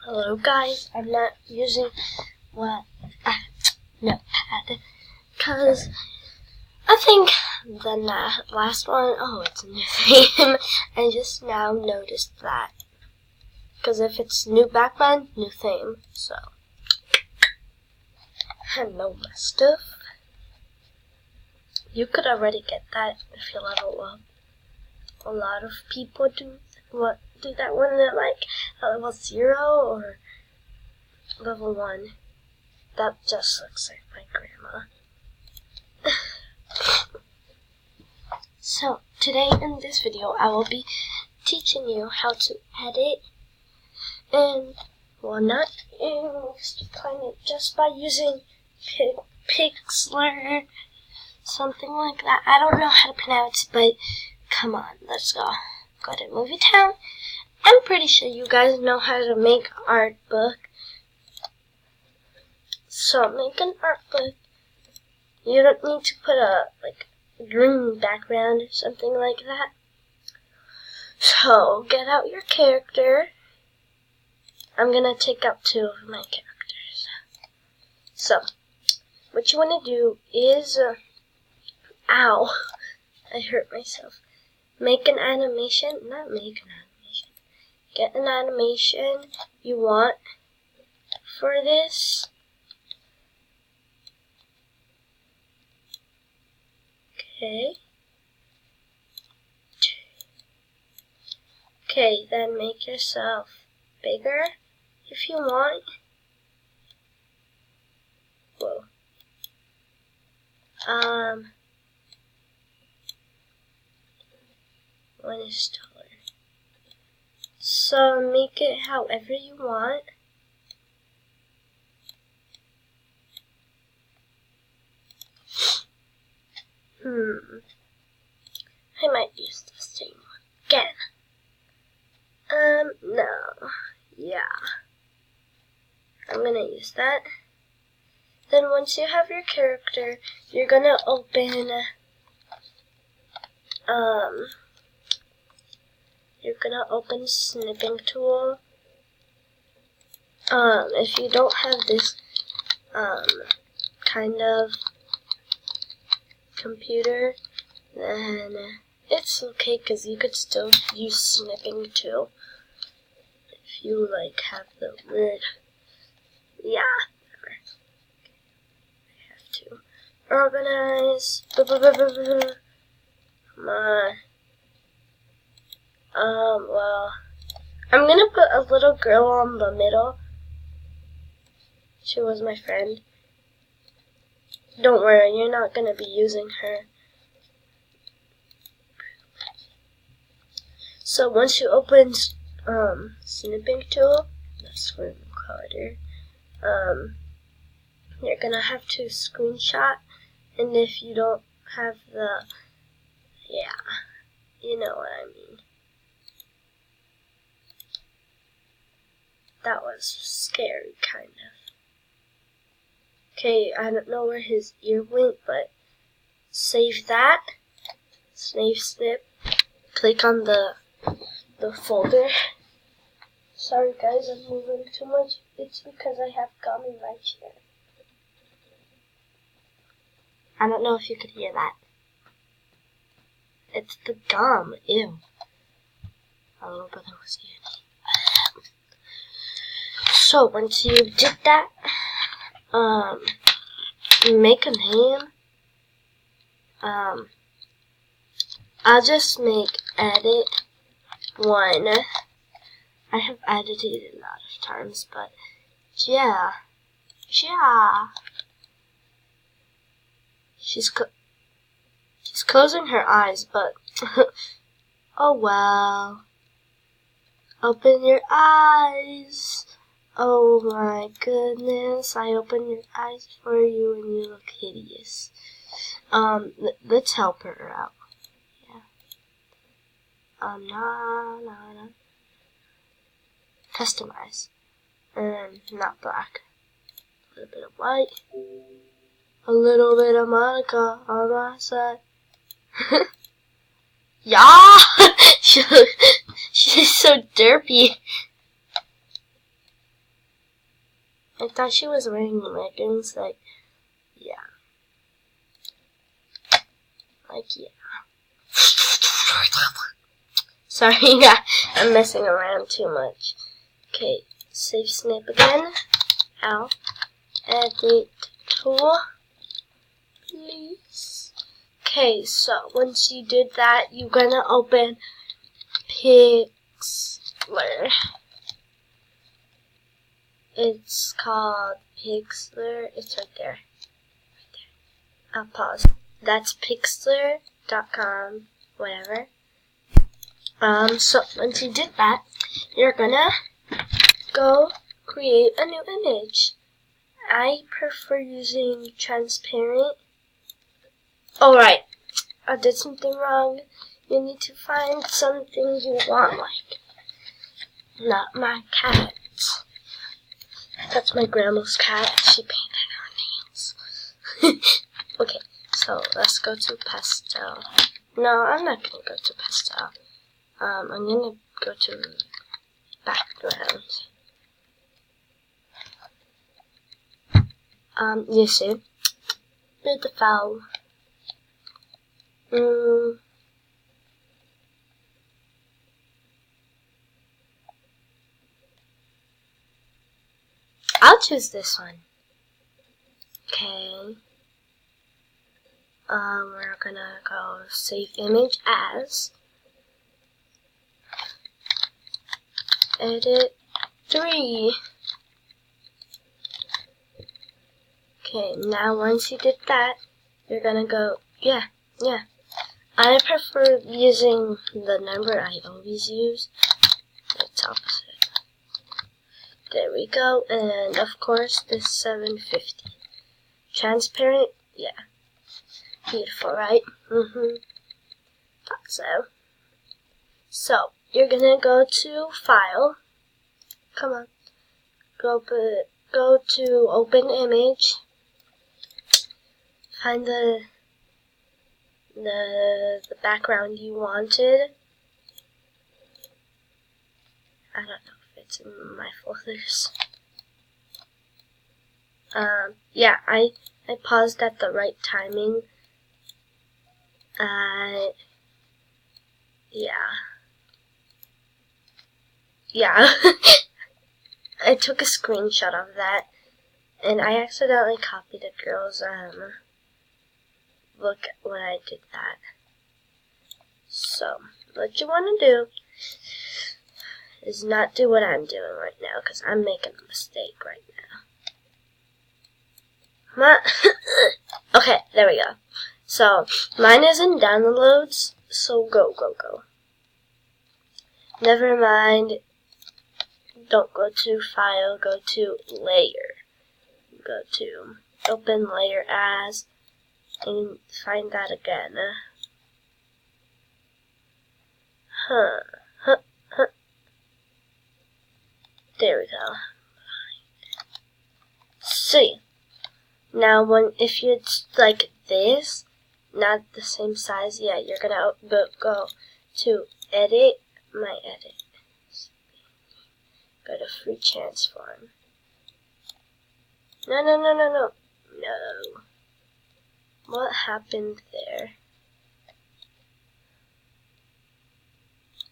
Hello guys, I'm not using notepad because I think the last one, it's a new theme. I just now noticed that because if it's new background, new theme, so I know my stuff. You could already get that if you level up. A lot of people do that when they're like level 0 or level 1. That just looks like my grandma. So today in this video I will be teaching you how to edit and not just by using Pixlr, something like that. I don't know how to pronounce it, but come on, let's go to Movie Town. I'm pretty sure you guys know how to make art book. So make an art book. You don't need to put a green background or something like that. So get out your character. I'm gonna take out 2 of my characters. So what you want to do is ow, I hurt myself. Make an animation, not make an animation. Get an animation you want for this. Okay, then make yourself bigger if you want. Whoa. One is taller. So make it however you want. I might use the same one again. No. Yeah. I'm gonna use that. Then once you have your character, you're gonna open snipping tool. If you don't have this kind of computer, then it's okay because you could still use snipping too. If you have the word, yeah. I have to organize. Come on. Well, I'm gonna put a little girl on the middle. She was my friend. Don't worry, you're not gonna be using her. So once you open snipping tool, that's where the recorder, you're gonna have to screenshot, and if you don't have the, you know what I mean. That was scary, kind of. Okay, I don't know where his ear went, but save that. Save snip. Click on the folder. Sorry guys, I'm moving too much. It's because I have gum in my chair. I don't know if you could hear that. It's the gum. Ew. My little brother was eating it. So once you did that, make a name. I'll just make edit 1. I have edited a lot of times, but yeah. She's closing her eyes, but oh well. Open your eyes. Oh my goodness, I opened your eyes for you and you look hideous. Let's help her out. Yeah. Customize. Not black. A little bit of white. A little bit of Monica on my side. Yeah! She's so derpy. I thought she was wearing leggings, like, yeah. Like, yeah. Sorry, yeah, I'm messing around too much. Okay, save snip again. Ow. Edit tool, please. Okay, so once you did that, you're gonna open Pixlr. It's called Pixlr. It's right there. I'll pause. That's Pixlr.com, whatever. So once you did that, you're gonna go create a new image. I prefer using transparent. Alright, I did something wrong. You need to find something you want, like, not my cat. That's my grandma's cat. She painted her nails. Okay, so let's go to pastel. No, I'm not gonna go to pastel. I'm gonna go to background. You see, beautiful. I'll choose this one. Okay. We're gonna go save image as. Edit 3. Okay, now once you did that, you're gonna go, yeah. I prefer using the number I always use. It's opposite. There we go, and of course this 750. Transparent, yeah. Beautiful, right? Thought so. So, you're gonna go to File. Come on. Go to Open Image. Find the background you wanted. I don't know if it's in my folders. Yeah, I paused at the right timing. Yeah. I took a screenshot of that, and I accidentally copied a girl's, look when I did that. So, what you want to do is not do what I'm doing right now, because I'm making a mistake right now. Come on. Okay, there we go. So, mine is in downloads, so go. Never mind. Don't go to File, go to Layer. Go to Open Layer As, and find that again. There we go. See. Now, if it's like this, not the same size, yeah, you're gonna go to Edit, My Edit. Go to Free Transform. No. What happened there?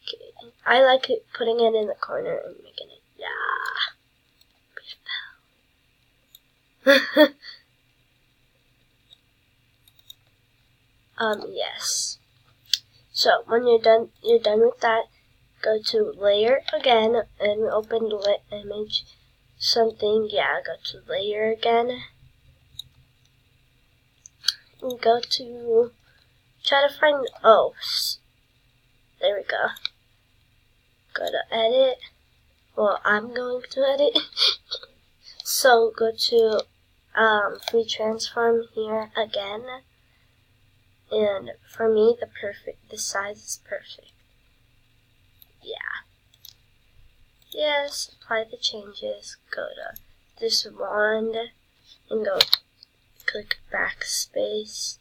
Okay. I like it putting it in the corner and making it, beautiful. Yes. So when you're done with that, go to Layer again and open the image. Something, yeah, go to Layer again. And go to, try to find, there we go. Go to Edit. Well, I'm going to edit. So go to Free Transform here again. And for me, the size is perfect. Yeah. Yes, apply the changes. Go to this wand and go click backspace.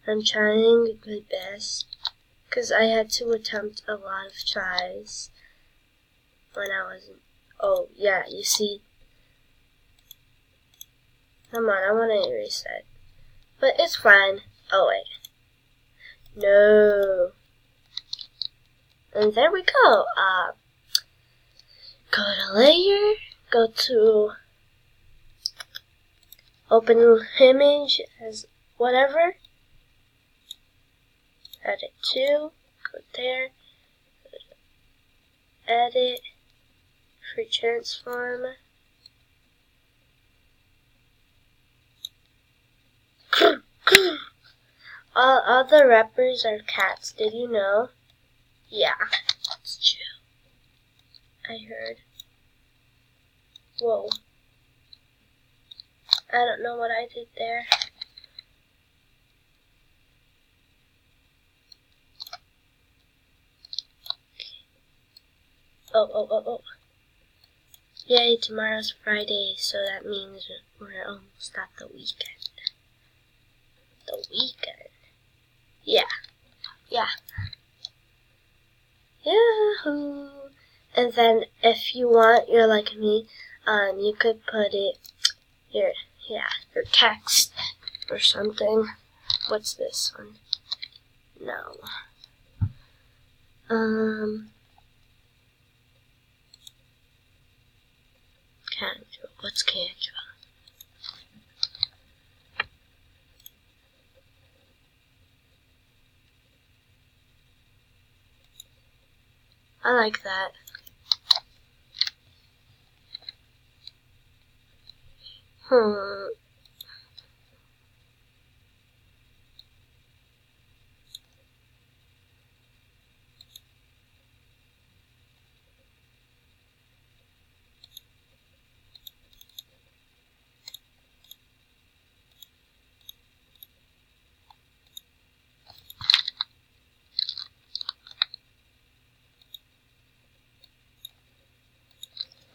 I'm trying my best because I had to attempt a lot of tries. when I was in, oh yeah, you see. Come on, I want to erase that. But it's fine. Oh wait. No. And there we go. Go to layer, go to open image as whatever. Edit to, go there, edit, free transform. All the rappers are cats, did you know? Yeah, that's true. I heard. Whoa. I don't know what I did there. Oh. Yay, tomorrow's Friday, so that means we're almost at the weekend. The weekend. Yeah. Yahoo! And then if you want, you're like me, you could put it your text or something. What's this one? No. Casual. What's casual? I like that.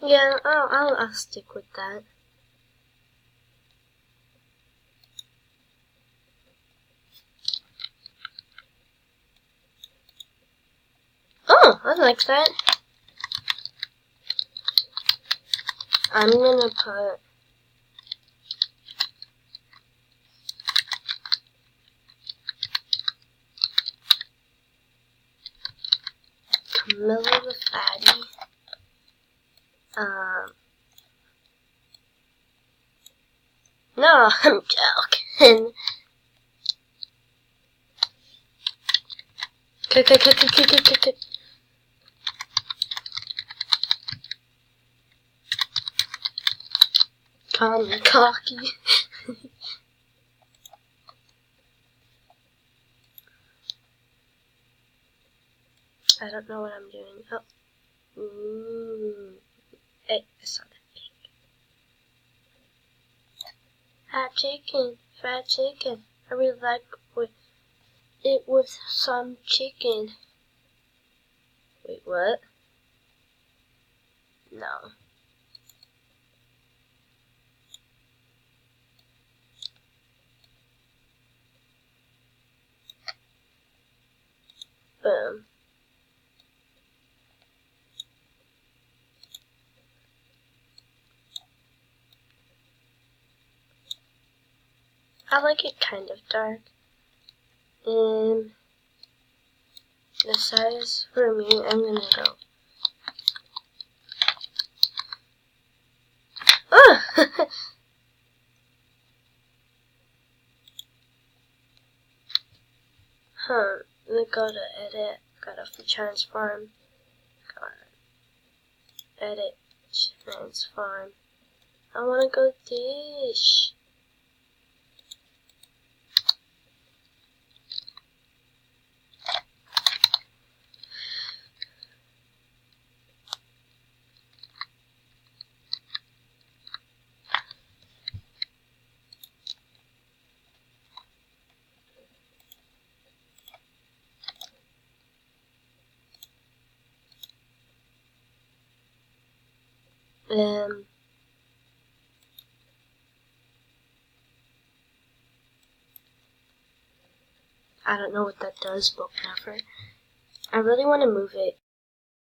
Yeah, I'll stick with that. Oh, I like that. I'm gonna put Camilla the Fatty. No, I'm joking. Call me cocky. I don't know what I'm doing. Oh. Ooh. Hey, I saw that pig. Fried chicken. I really like it with some chicken. Wait, what? No. Boom. I like it kind of dark. And the size for me, I'm gonna go. Ah! Then go to edit, go to transform, go to edit, transform. I wanna go dish. I don't know what that does, but whatever. I really want to move it